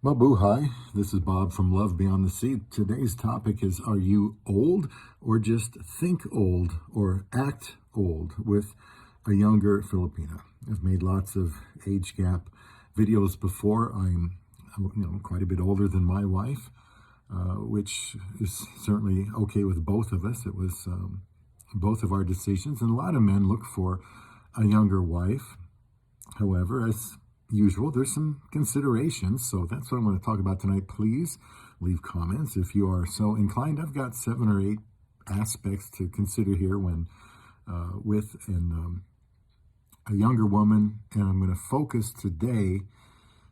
Mabuhay, this is Bob from Love Beyond the Sea. Today's topic is, are you old or just think old or act old with a younger Filipina? I've made lots of age gap videos before. I'm quite a bit older than my wife, which is certainly okay with both of us. It was both of our decisions, and a lot of men look for a younger wife. However, as usual, there's some considerations, so that's what I'm going to talk about tonight. Please leave comments if you are so inclined. I've got 7 or 8 aspects to consider here when with a younger woman, and I'm going to focus today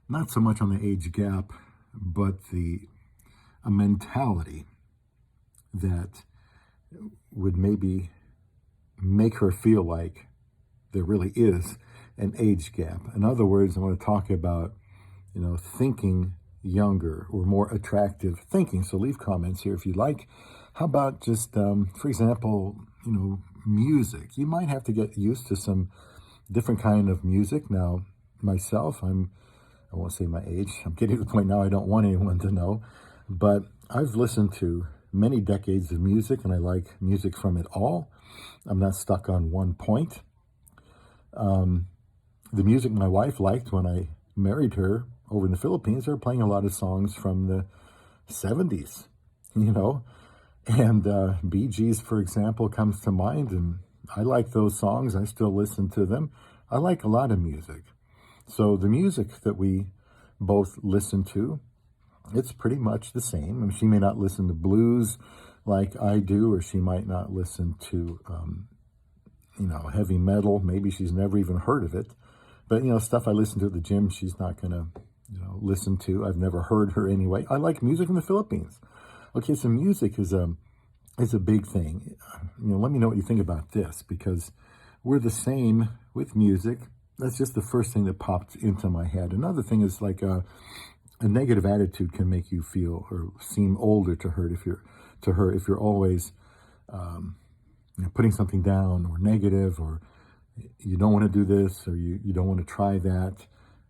not so much on the age gap, but a mentality that would maybe make her feel like there really is an age gap. In other words, I want to talk about, thinking younger or more attractive thinking. So leave comments here if you like. How about just, for example, music? You might have to get used to some different kind of music. Now, myself, I won't say my age. I'm getting to the point now I don't want anyone to know. But I've listened to many decades of music, and I like music from it all. I'm not stuck on one point. The music my wife liked when I married her over in the Philippines, they were playing a lot of songs from the 70s, and Bee Gees, for example, comes to mind, and I like those songs. I still listen to them. I like a lot of music. So the music that we both listen to, it's pretty much the same. I mean, she may not listen to blues like I do, or she might not listen to, heavy metal. Maybe she's never even heard of it. But, stuff I listen to at the gym, she's not going to, listen to. I've never heard her anyway. I like music from the Philippines. Okay, so music is a big thing. Let me know what you think about this, because we're the same with music. That's just the first thing that popped into my head. Another thing is like a negative attitude can make you feel or seem older to her if you're always putting something down or negative, or you don't want to do this, or you don't want to try that.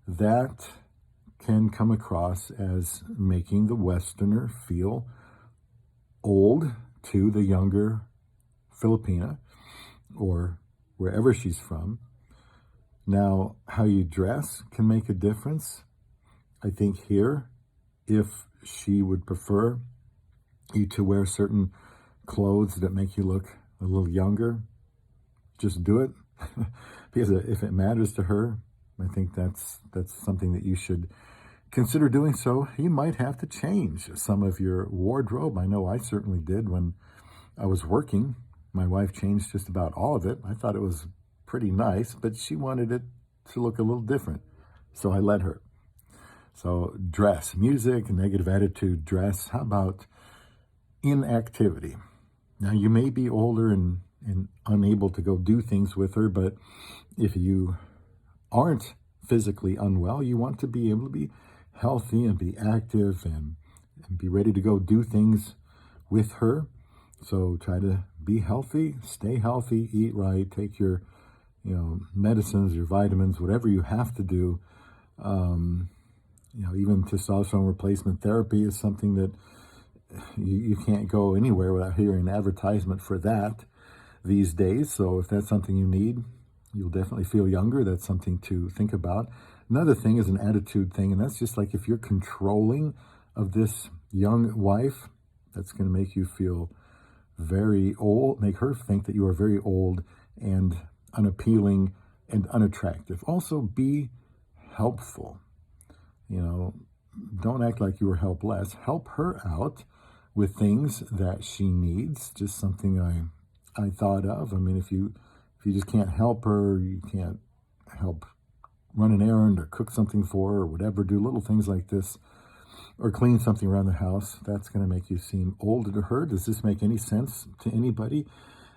That can come across as making the Westerner feel old to the younger Filipina or wherever she's from. Now, how you dress can make a difference. I think here, if she would prefer you to wear certain clothes that make you look a little younger, just do it. Because if it matters to her, I think that's something that you should consider doing. So you might have to change some of your wardrobe. I know I certainly did when I was working. My wife changed just about all of it. I thought it was pretty nice, but she wanted it to look a little different, so I let her. So dress, music, negative attitude, dress. How about inactivity? Now, you may be older and unable to go do things with her, but if you aren't physically unwell, you want to be able to be healthy and be active and be ready to go do things with her. So try to be healthy, stay healthy, eat right, take your medicines, your vitamins, whatever you have to do. Even testosterone replacement therapy is something that you can't go anywhere without hearing an advertisement for that these days. So if that's something you need, you'll definitely feel younger. That's something to think about. Another thing is an attitude thing, and that's just like if you're controlling of this young wife, that's going to make you feel very old, make her think that you are very old and unappealing and unattractive. Also, be helpful. Don't act like you are helpless. Help her out with things that she needs. Just something I thought of. I mean, if you just can't help her, you can't help run an errand or cook something for her or whatever, do little things like this, or clean something around the house, that's going to make you seem older to her. Does this make any sense to anybody?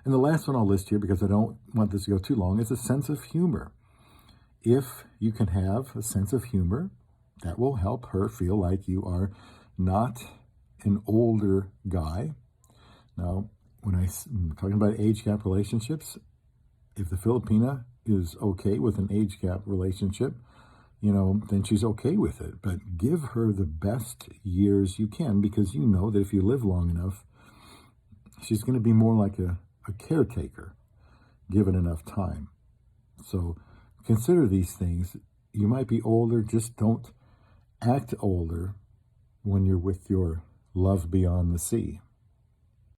And the last one I'll list here, because I don't want this to go too long, is a sense of humor. If you can have a sense of humor, that will help her feel like you are not an older guy. Now, when I'm talking about age gap relationships, if the Filipina is okay with an age gap relationship, then she's okay with it. But give her the best years you can, because you know that if you live long enough, she's going to be more like a caretaker, given enough time. So consider these things. You might be older, just don't act older when you're with your love beyond the sea.